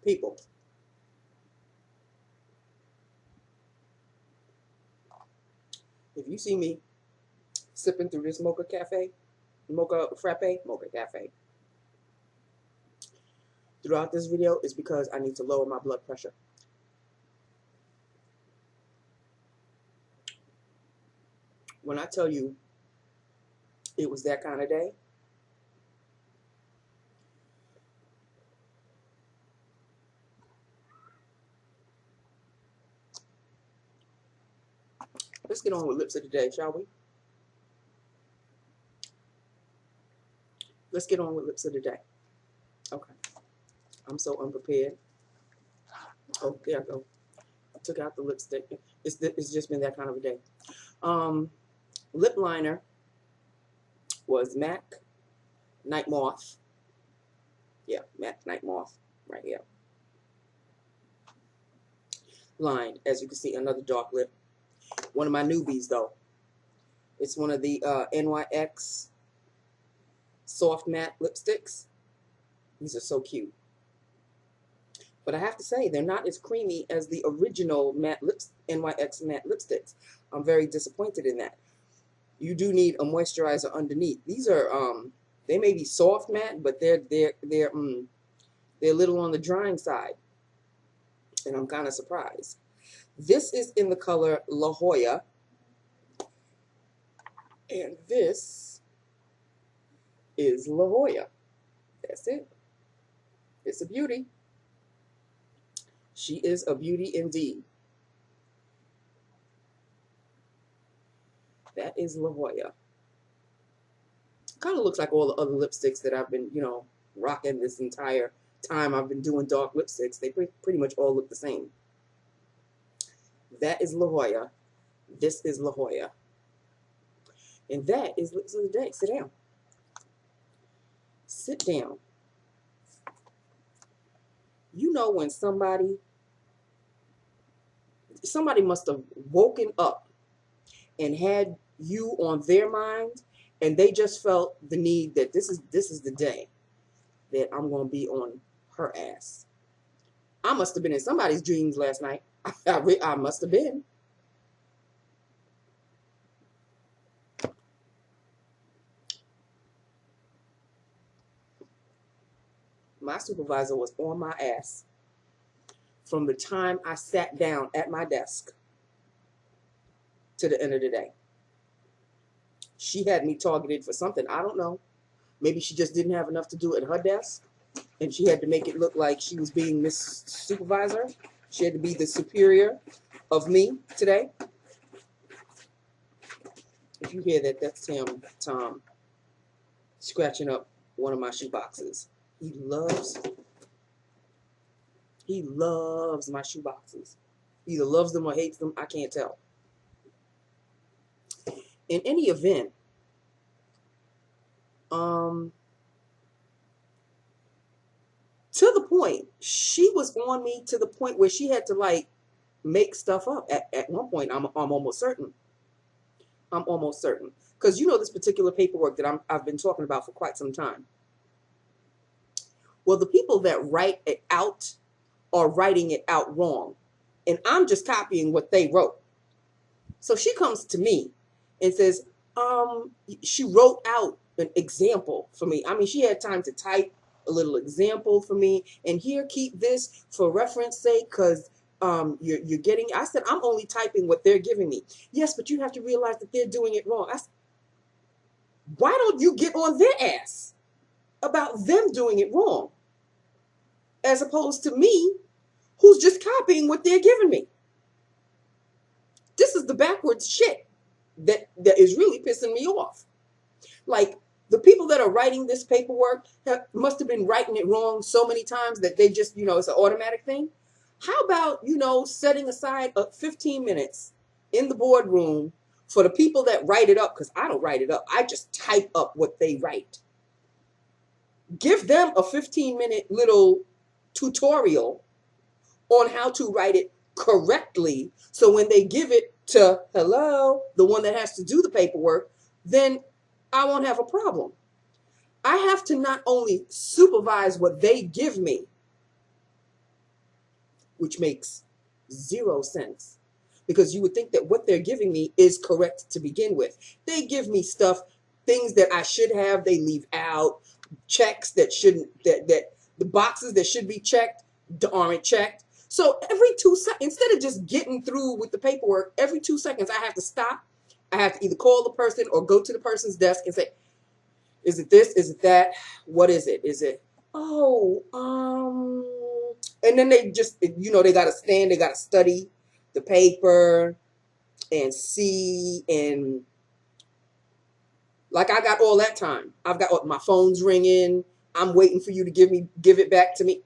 People, if you see me sipping through this mocha cafe, mocha frappe, mocha cafe, throughout this video, is because I need to lower my blood pressure. When I tell you it was that kind of day, let's get on with lips of the day, shall we? Let's get on with lips of the day. Okay. I'm so unprepared. Oh, there I go. I took out the lipstick. It's just been that kind of a day. Lip liner was MAC Night Moth. Yeah, MAC Night Moth right here. Line, as you can see, another dark lip. One of my newbies, though. It's one of the NYX soft matte lipsticks. These are so cute. But I have to say, they're not as creamy as the original matte NYX matte lipsticks. I'm very disappointed in that. You do need a moisturizer underneath. These are they may be soft matte, but they're a little on the drying side, and I'm kind of surprised. This is in the color La Jolla, and this is La Jolla. That's it. It's a beauty. She is a beauty indeed. That is La Jolla. Kind of looks like all the other lipsticks that I've been, rocking this entire time I've been doing dark lipsticks. They pretty much all look the same. That is La Jolla. This is La Jolla. And that is lips of the day. Sit down. Sit down. You know when somebody must have woken up and had you on their mind, and they just felt the need that this is the day that I'm going to be on her ass. I must have been in somebody's dreams last night. I must have been. My supervisor was on my ass from the time I sat down at my desk to the end of the day. She had me targeted for something. I don't know. Maybe she just didn't have enough to do at her desk, and she had to make it look like she was being Miss Supervisor. She had to be the superior of me today. If you hear that, that's Tom scratching up one of my shoe boxes. He loves my shoe boxes. He either loves them or hates them. I can't tell. In any event, to the point, she was on me to the point where she had to like make stuff up. At one point, I'm almost certain. I'm almost certain. Because this particular paperwork that I've been talking about for quite some time. Well, the people that write it out are writing it out wrong. And I'm just copying what they wrote. So she comes to me and says, she wrote out an example for me. I mean, she had time to type a little example for me. And here, keep this for reference sake, because you're getting, I said, I'm only typing what they're giving me. Yes, but you have to realize that they're doing it wrong. I said, why don't you get on their ass about them doing it wrong? As opposed to me, who's just copying what they're giving me. This is the backwards shit that is really pissing me off. Like, the people that are writing this paperwork must have been writing it wrong so many times that they just, it's an automatic thing. How about, setting aside 15 minutes in the boardroom for the people that write it up, because I don't write it up. I just type up what they write. Give them a 15-minute little tutorial on how to write it correctly, so when they give it to the one that has to do the paperwork, then I won't have a problem. I have to not only supervise what they give me, which makes zero sense. Because you would think that what they're giving me is correct to begin with. They give me stuff, things that I should have, they leave out, checks that shouldn't, that the boxes that should be checked aren't checked. So every 2 seconds, instead of just getting through with the paperwork, every 2 seconds I have to stop. I have to either call the person or go to the person's desk and say, is it this? Is it that? What is it? Is it, oh, and then they just, you know, they got to stand, they got to study the paper and see, and like I got all that time. I've got my phone's ringing. I'm waiting for you to give it back to me.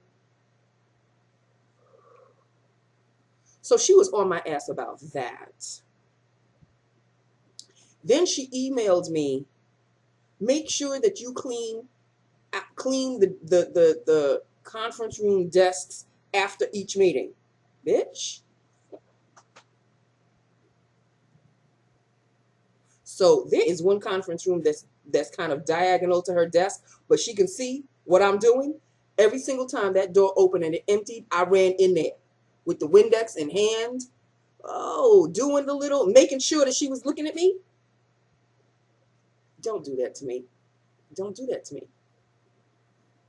So she was on my ass about that. Then she emailed me, make sure that you clean the conference room desks after each meeting. Bitch. So there is one conference room that's kind of diagonal to her desk, but she can see what I'm doing. Every single time that door opened and it emptied, I ran in there with the Windex in hand. Oh, doing the little, making sure that she was looking at me. Don't do that to me. Don't do that to me.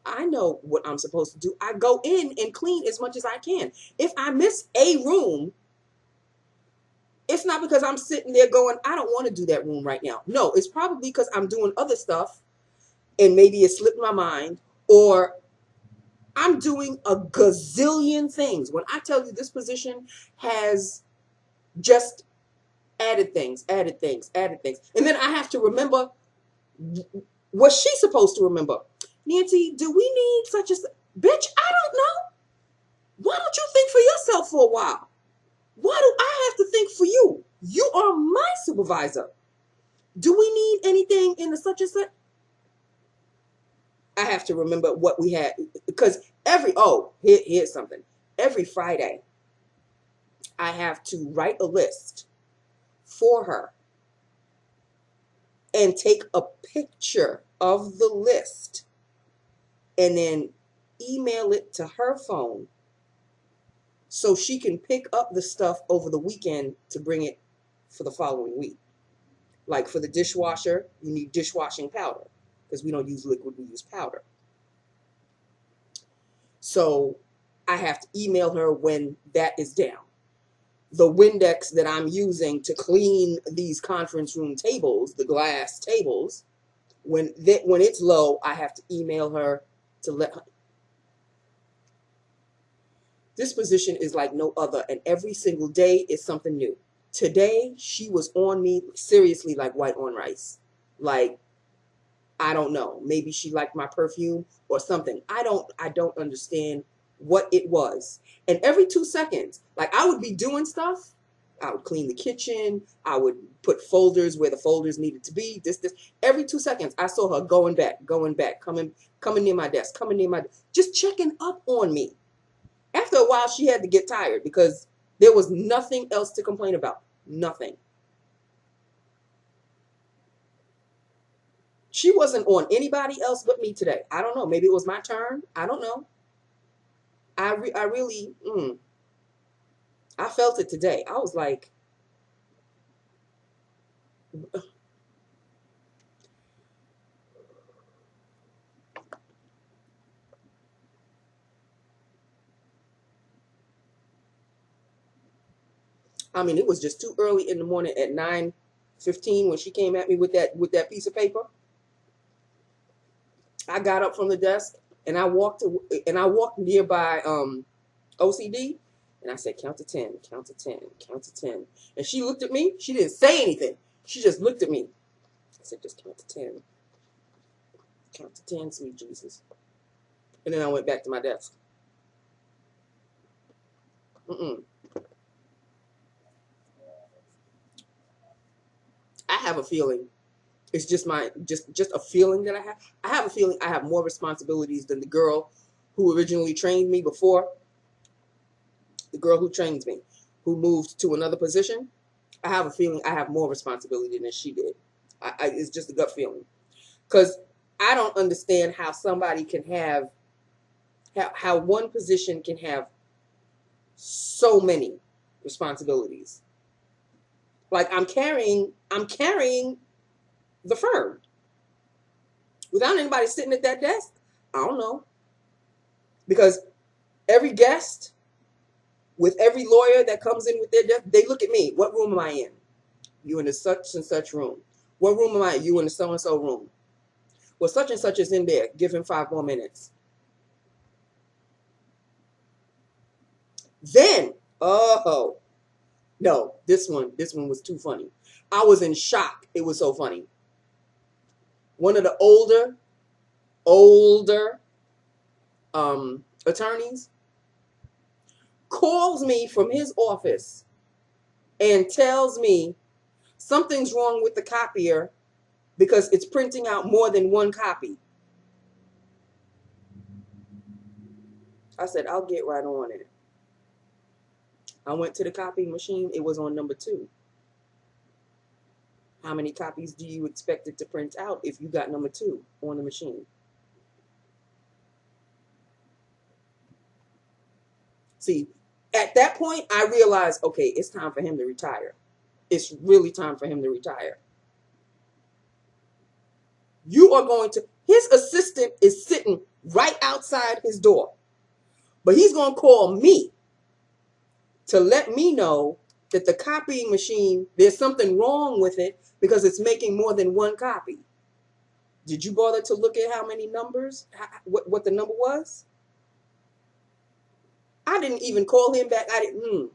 I know what I'm supposed to do. I go in and clean as much as I can. If I miss a room, it's not because I'm sitting there going, I don't want to do that room right now. No, it's probably because I'm doing other stuff and maybe it slipped my mind, or I'm doing a gazillion things. When I tell you this position has just added things, added things, added things. And then I have to remember what she's supposed to remember. Nancy, do we need such a... Bitch, I don't know. Why don't you think for yourself for a while? Why do I have to think for you? You are my supervisor. Do we need anything in the such and such? I have to remember what we had, because here's something. Every Friday, I have to write a list for her and take a picture of the list and then email it to her phone so she can pick up the stuff over the weekend to bring it for the following week. Like for the dishwasher, you need dishwashing powder because we don't use liquid, we use powder. So I have to email her when that is down. The Windex that I'm using to clean these conference room tables, the glass tables, when it's low, I have to email her to let her. This position is like no other, and every single day is something new. Today, she was on me seriously like white on rice. Like, I don't know. Maybe she liked my perfume or something. I don't understand what it was. And every 2 seconds, like I would be doing stuff. I would clean the kitchen. I would put folders where the folders needed to be. This. Every 2 seconds, I saw her going back, coming near my desk, just checking up on me. After a while, she had to get tired because there was nothing else to complain about. Nothing. She wasn't on anybody else but me today. I don't know. Maybe it was my turn. I don't know. I really, I felt it today. I was like, I mean, it was just too early in the morning at 9:15 when she came at me with that piece of paper. I got up from the desk and I walked nearby OCD, and I said, count to 10, count to 10, count to 10. And she looked at me. She didn't say anything. She just looked at me. I said, just count to 10. Count to 10, sweet Jesus. And then I went back to my desk. I have a feeling. It's just just a feeling that I have. I have a feeling I have more responsibilities than the girl who originally trained me before. The girl who trains me, who moved to another position. I have a feeling I have more responsibility than she did. It's just a gut feeling. Because I don't understand how somebody can have, how one position can have so many responsibilities. Like I'm carrying the firm. Without anybody sitting at that desk, I don't know. Because every guest, with every lawyer that comes in with their desk, they look at me. What room am I in? You in the such and such room. What room am I in? You in the so and so room. Well, such and such is in there. Give him 5 more minutes. Then, oh no, this one was too funny. I was in shock. It was so funny. One of the older attorneys calls me from his office and tells me something's wrong with the copier because it's printing out more than one copy. I said, I'll get right on it. I went to the copying machine. It was on number 2. How many copies do you expect it to print out if you got number 2 on the machine? See, at that point, I realized, okay, it's time for him to retire. It's really time for him to retire. You are going to, his assistant is sitting right outside his door, but he's going to call me to let me know that the copying machine, there's something wrong with it because it's making more than one copy. Did you bother to look at how many numbers, what the number was? I didn't even call him back. I didn't.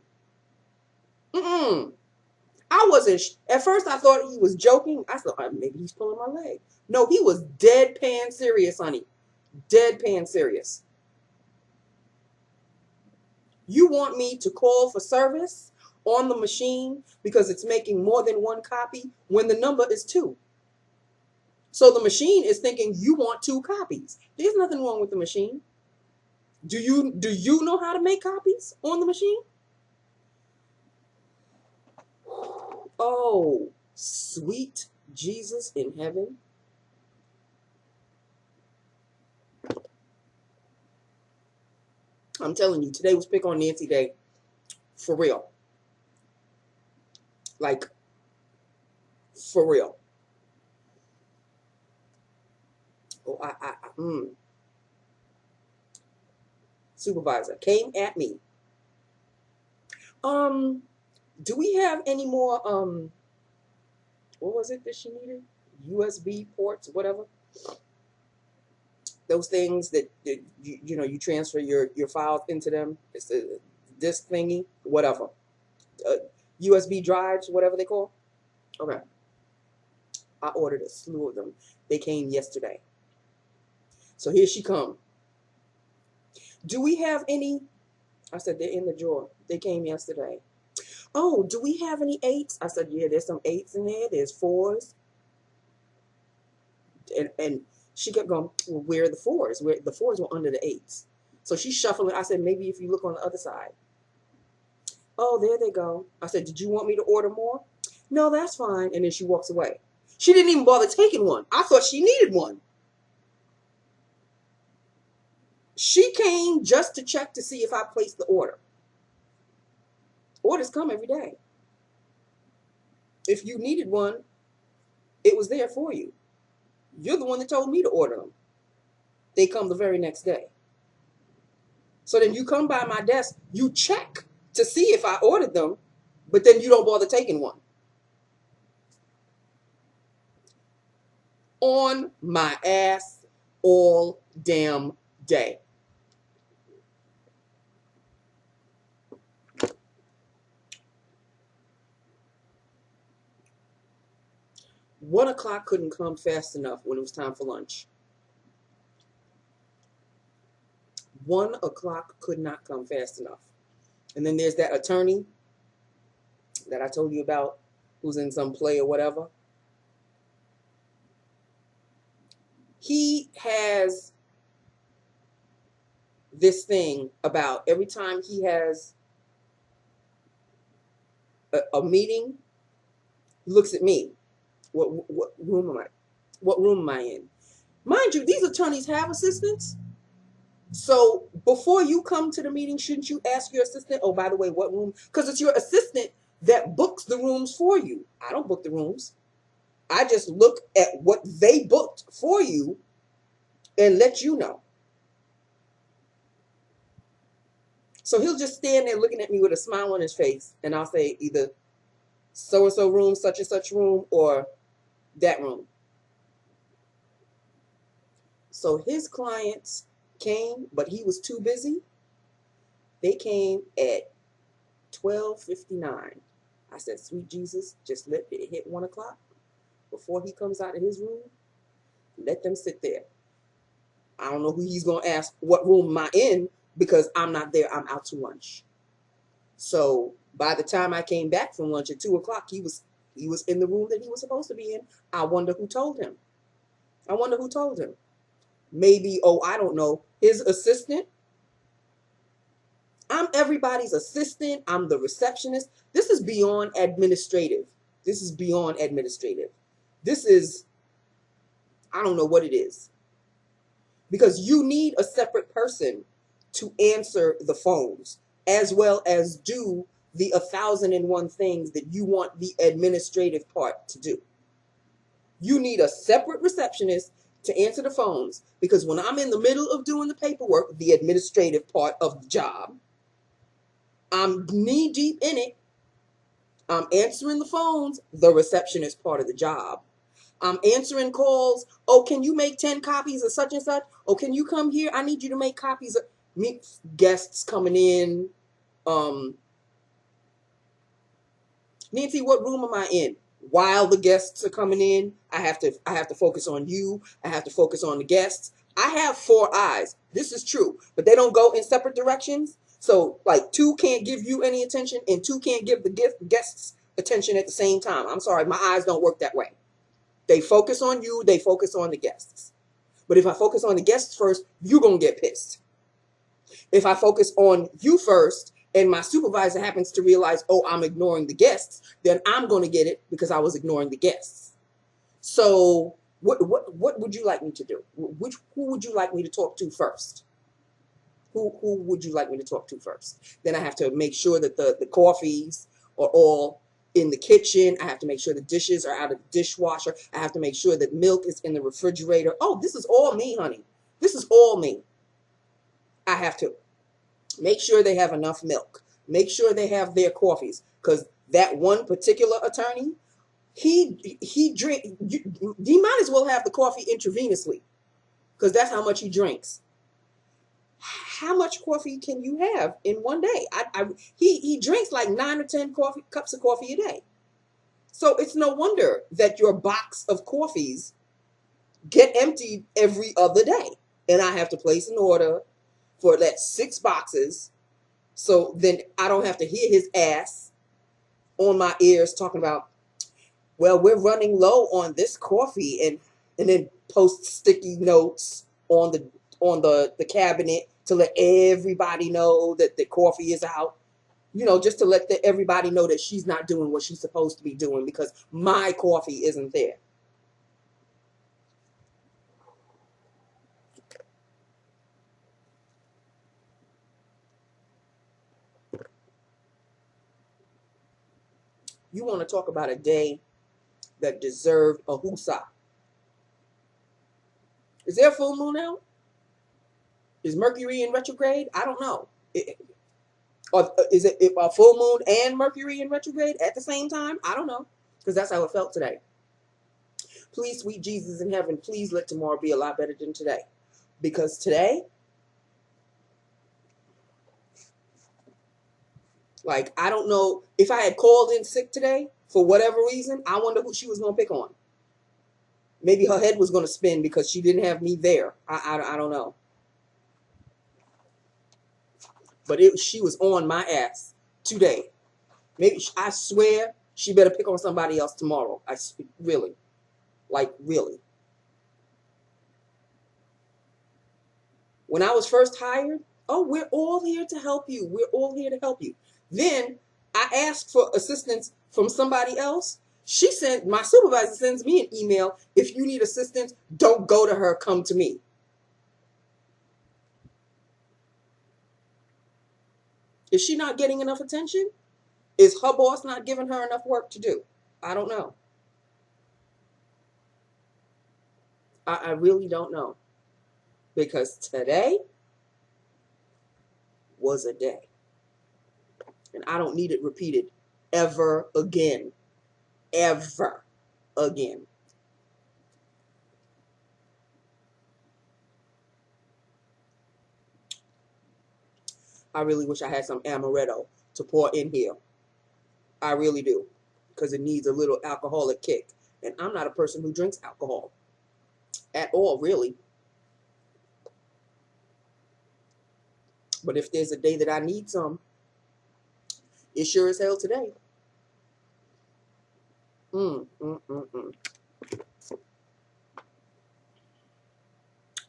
I wasn't. At first, I thought he was joking. I thought maybe he's pulling my leg. No, he was deadpan serious, honey. Deadpan serious. You want me to call for service on the machine because it's making more than one copy when the number is 2. So the machine is thinking you want 2 copies. There's nothing wrong with the machine. Do you know how to make copies on the machine? Oh, sweet Jesus in heaven. I'm telling you, today was pick on Nancy Day. For real. Like, for real. Oh, Supervisor came at me. Do we have any more, what was it that she needed? USB ports, whatever. Those things that you know, you transfer your files into them. It's a disk thingy, whatever. USB drives, whatever they call. Okay. I ordered a slew of them. They came yesterday. So here she come. Do we have any? I said, they're in the drawer. They came yesterday. Oh, do we have any 8s? I said, yeah, there's some 8s in there. There's 4s. And she kept going, well, where are the 4s? Where the 4s were under the 8s. So she's shuffling. I said, maybe if you look on the other side. Oh, there they go. I said, did you want me to order more? No, that's fine. And then she walks away. She didn't even bother taking one. I thought she needed one. She came just to check to see if I placed the order. Orders come every day. If you needed one, it was there for you. You're the one that told me to order them. They come the very next day. So then you come by my desk, you check to see if I ordered them, but then you don't bother taking one. On my ass all damn day. One o'clock couldn't come fast enough when it was time for lunch. 1 o'clock could not come fast enough. And then there's that attorney that I told you about who's in some play or whatever. He has this thing about every time he has a meeting, he looks at me. What room am I? What room am I in? Mind you, these attorneys have assistants. So before you come to the meeting, shouldn't you ask your assistant, oh, by the way, what room? Because it's your assistant that books the rooms for you. I don't book the rooms. I just look at what they booked for you and let you know. So he'll just stand there looking at me with a smile on his face, and I'll say either so-and-so room, such and such room, or that room. So his clients came, but he was too busy. They came at 12:59. I said, sweet Jesus, just let it hit 1 o'clock before he comes out of his room. Let them sit there. I don't know who he's going to ask, what room am I in? Because I'm not there. I'm out to lunch. So by the time I came back from lunch at 2 o'clock, he was in the room that he was supposed to be in. I wonder who told him. I wonder who told him. Maybe, oh, I don't know, his assistant. I'm everybody's assistant. I'm the receptionist. This is beyond administrative. This is beyond administrative. This is, I don't know what it is. Because you need a separate person to answer the phones, as well as do the 1,001 things that you want the administrative part to do. You need a separate receptionist to answer the phones, because when I'm in the middle of doing the paperwork, the administrative part of the job, I'm knee deep in it. I'm answering the phones, the receptionist part of the job. I'm answering calls. Oh, can you make 10 copies of such and such? Oh, can you come here? I need you to make copies of me. Guests coming in. Nancy, what room am I in? While the guests are coming in, I have to focus on you. I have to focus on the guests. I have 4 eyes. This is true, but they don't go in separate directions. So like 2 can't give you any attention and 2 can't give the guests attention at the same time. I'm sorry, my eyes don't work that way. They focus on you, they focus on the guests. But if I focus on the guests first, you're going to get pissed. If I focus on you first and my supervisor happens to realize, oh, I'm ignoring the guests, then I'm going to get it because I was ignoring the guests. So what would you like me to do? Who would you like me to talk to first? Who would you like me to talk to first? Then I have to make sure that the coffees are all in the kitchen. I have to make sure the dishes are out of the dishwasher. I have to make sure that milk is in the refrigerator. Oh, this is all me, honey. This is all me. I have to make sure they have enough milk. Make sure they have their coffees. Because that one particular attorney, he might as well have the coffee intravenously. Because that's how much he drinks. How much coffee can you have in one day? He drinks like 9 or 10 cups of coffee a day. So it's no wonder that your box of coffees get emptied every other day. And I have to place an order for that 6 boxes. So then I don't have to hear his ass on my ears talking about, well, we're running low on this coffee, and then post sticky notes on the cabinet to let everybody know that the coffee is out. You know, just to let everybody know that she's not doing what she's supposed to be doing because my coffee isn't there. You want to talk about a day that deserved a husa. Is there a full moon out? Is Mercury in retrograde? I don't know. Or is it a full moon and Mercury in retrograde at the same time? I don't know, because that's how it felt today. Please, sweet Jesus in heaven, please let tomorrow be a lot better than today. Because today, like, I don't know, if I had called in sick today, for whatever reason, I wonder who she was going to pick on. Maybe her head was going to spin because she didn't have me there. I don't know. But she was on my ass today. Maybe, I swear, she better pick on somebody else tomorrow. Really. Like, really. When I was first hired, oh, we're all here to help you. We're all here to help you. Then I asked for assistance from somebody else. My supervisor sends me an email. If you need assistance, don't go to her, come to me. Is she not getting enough attention? Is her boss not giving her enough work to do? I don't know. I really don't know. Because today was a day. And I don't need it repeated ever again. Ever again. I really wish I had some amaretto to pour in here. I really do. Because it needs a little alcoholic kick. And I'm not a person who drinks alcohol. At all, really. But if there's a day that I need some, it sure as hell today.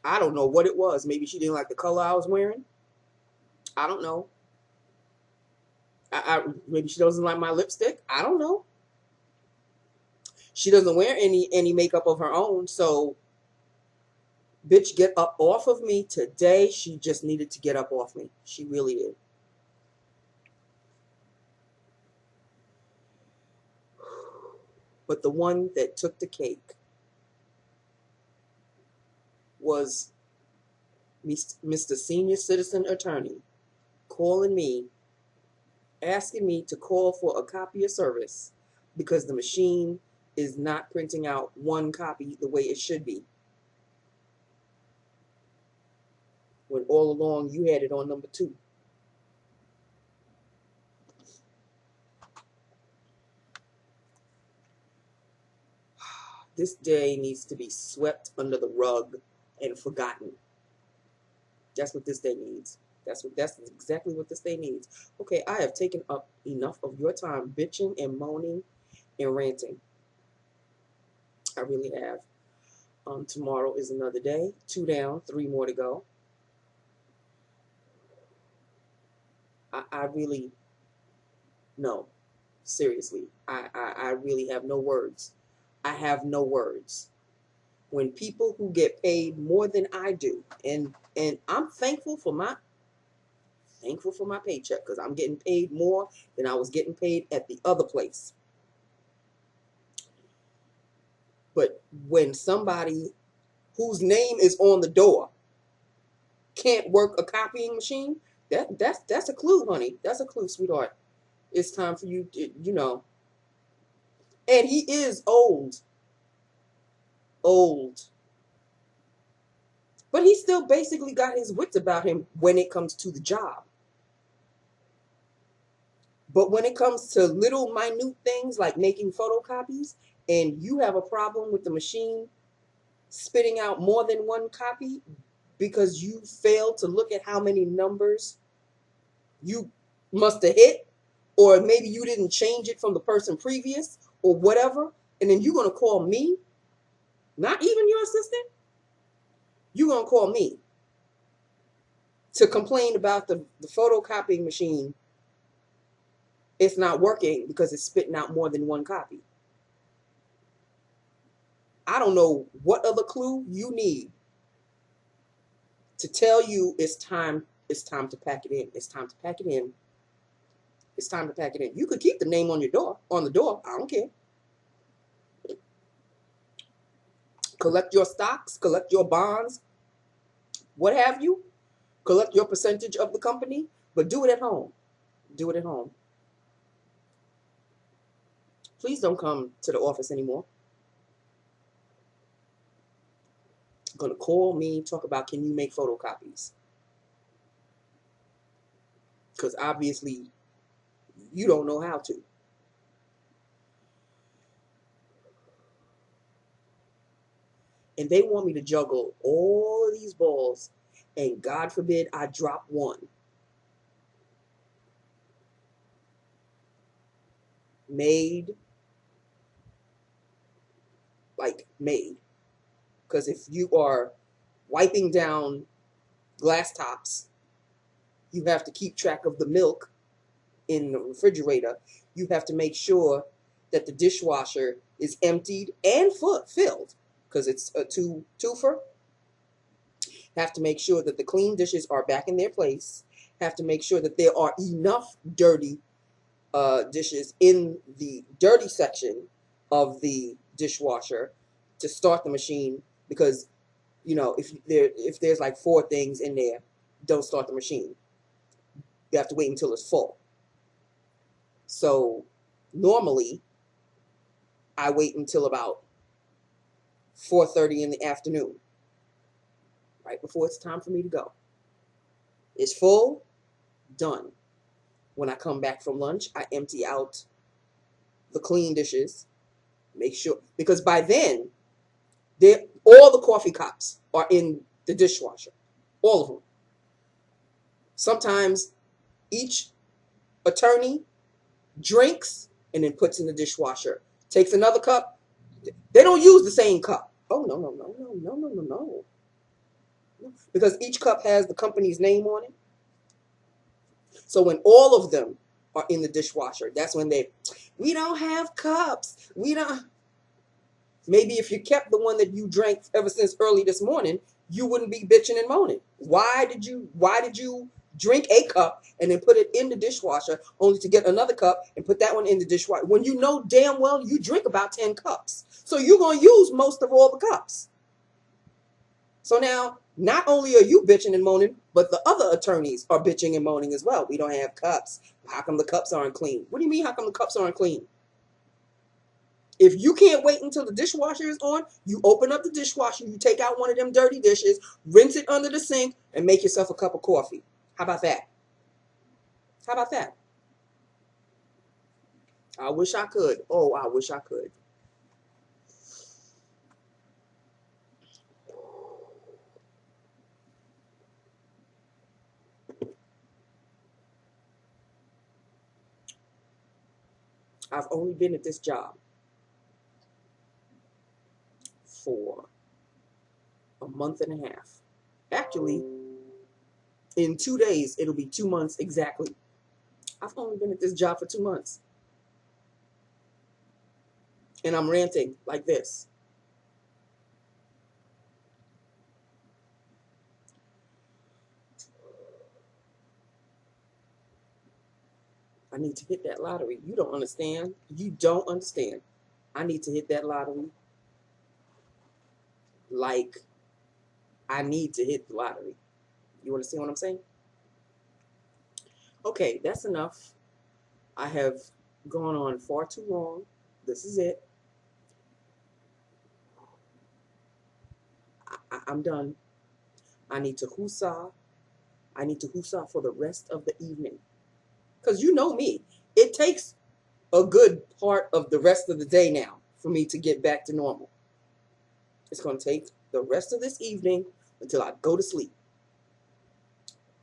I don't know what it was. Maybe she didn't like the color I was wearing. I don't know. Maybe she doesn't like my lipstick. I don't know. She doesn't wear any makeup of her own, so bitch, get up off of me today. She just needed to get up off me. She really did. But the one that took the cake was Mr. Senior Citizen Attorney calling me, asking me to call for a copy of service because the machine is not printing out one copy the way it should be. When all along you had it on number 2. This day needs to be swept under the rug and forgotten. That's what this day needs. That's exactly what this day needs. Okay, I have taken up enough of your time bitching and moaning and ranting. I really have. Tomorrow is another day. 2 down, 3 more to go. I really, no, seriously, I really have no words. I have no words. When people who get paid more than I do, and I'm thankful for my paycheck because I'm getting paid more than I was getting paid at the other place. But when somebody whose name is on the door can't work a copying machine, that's a clue, honey. That's a clue, sweetheart. It's time for you to, you know. And he is old. But he still basically got his wits about him when it comes to the job. But when it comes to little minute things like making photocopies, and you have a problem with the machine spitting out more than one copy because you failed to look at how many numbers you must have hit, or maybe you didn't change it from the person previous or whatever, and then you're going to call me, not even your assistant, you're going to call me to complain about the photocopying machine. It's not working because it's spitting out more than one copy. I don't know what other clue you need to tell you it's time to pack it in. It's time to pack it in. It's time to pack it in. You could keep the name on the door. I don't care. Collect your stocks, collect your bonds, what have you. Collect your percentage of the company, but do it at home. Do it at home. Please don't come to the office anymore. Gonna call me, talk about, can you make photocopies? Because obviously you don't know how to. And they want me to juggle all of these balls, and God forbid I drop one. Made. Because if you are wiping down glass tops, you have to keep track of the milk in the refrigerator. You have to make sure that the dishwasher is emptied and filled, because it's a twofer. Have to make sure that the clean dishes are back in their place. have to make sure that there are enough dirty dishes in the dirty section of the dishwasher to start the machine, because you know, if there's like 4 things in there, don't start the machine. You have to wait until it's full. So normally I wait until about 4:30 in the afternoon, right before it's time for me to go. It's full, done. When I come back from lunch, I empty out the clean dishes, make sure, because by then, all the coffee cups are in the dishwasher, all of them. Sometimes each attorney drinks and then puts in the dishwasher, takes another cup. They don't use the same cup. Oh, no, no, no, no, no, no, no, no. Because each cup has the company's name on it. So when all of them are in the dishwasher, that's when we don't have cups. We don't. Maybe if you kept the one that you drank ever since early this morning, you wouldn't be bitching and moaning. Why did you drink a cup and then put it in the dishwasher only to get another cup and put that one in the dishwasher when you know damn well you drink about 10 cups? So you're going to use most of all the cups. So now, not only are you bitching and moaning, but the other attorneys are bitching and moaning as well. We don't have cups. How come the cups aren't clean? What do you mean, how come the cups aren't clean? If you can't wait until the dishwasher is on, you open up the dishwasher, you take out one of them dirty dishes, rinse it under the sink, and make yourself a cup of coffee. How about that? How about that? I wish I could. Oh, I wish I could. I've only been at this job for a month and a half. Actually, in 2 days, it'll be 2 months exactly. I've only been at this job for 2 months. And I'm ranting like this. I need to hit that lottery. You don't understand. You don't understand. I need to hit that lottery like I need to hit the lottery. You understand what I'm saying? Okay, that's enough. I have gone on far too long. This is it. I'm done. I need to hoosah. I need to hoosah for the rest of the evening. Because you know me. It takes a good part of the rest of the day now for me to get back to normal. It's going to take the rest of this evening until I go to sleep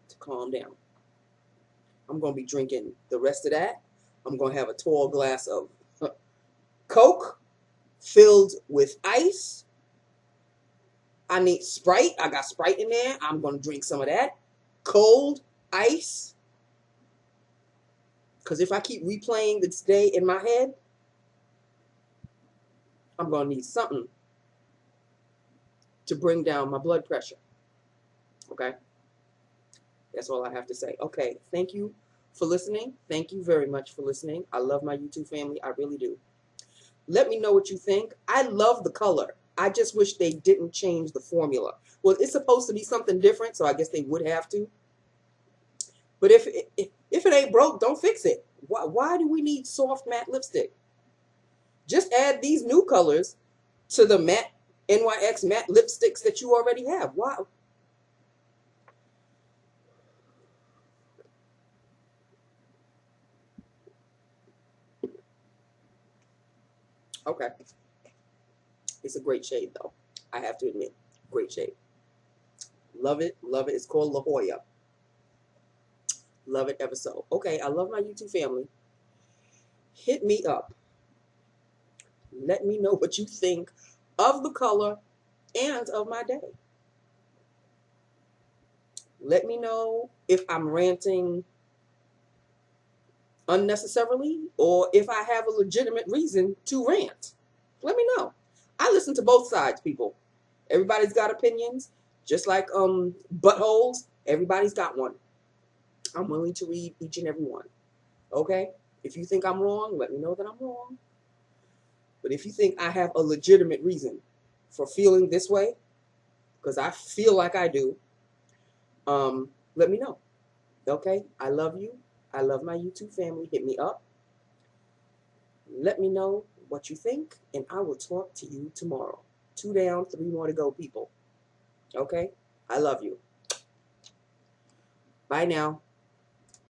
to calm down. I'm going to be drinking the rest of that. I'm going to have a tall glass of Coke filled with ice. I need Sprite. I got Sprite in there. I'm going to drink some of that. Cold ice. Because if I keep replaying this day in my head, I'm going to need something to bring down my blood pressure. Okay? That's all I have to say. Okay, thank you for listening. Thank you very much for listening. I love my YouTube family. I really do. Let me know what you think. I love the color. I just wish they didn't change the formula. Well, it's supposed to be something different, so I guess they would have to. But if it ain't broke, don't fix it. Why do we need soft matte lipstick? Just add these new colors to the matte NYX matte lipsticks that you already have. Why? Okay. It's a great shade, though. I have to admit. Great shade. Love it. Love it. It's called La Jolla. Love it ever so. Okay, I love my YouTube family. Hit me up. Let me know what you think of the color and of my day. Let me know if I'm ranting unnecessarily or if I have a legitimate reason to rant. Let me know. I listen to both sides, people. Everybody's got opinions. Just like buttholes, everybody's got one. I'm willing to read each and every one. Okay? If you think I'm wrong, let me know that I'm wrong. But if you think I have a legitimate reason for feeling this way, because I feel like I do, let me know. Okay? I love you. I love my YouTube family. Hit me up. Let me know what you think, and I will talk to you tomorrow. 2 down, 3 more to go, people. Okay? I love you. Bye now.